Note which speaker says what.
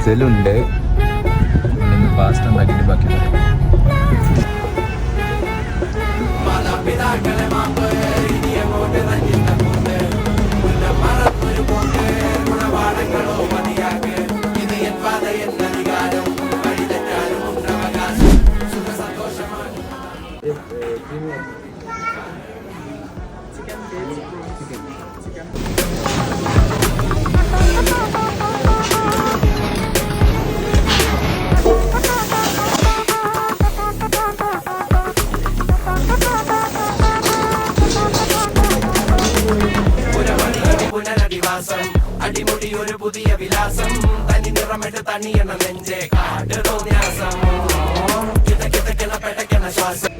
Speaker 1: നസലുണ്ട്. Past ഉണ്ടാക്കിയിട്ട് ബാക്കി
Speaker 2: അടിമുടി ഒരു പുതിയ വിലാസം തനി നിറമിട്ട് തണിയണ നെഞ്ചേ കാട് തോന്നിയാസം കിതക്കിതക്കണ പെടക്കണ ശ്വാസം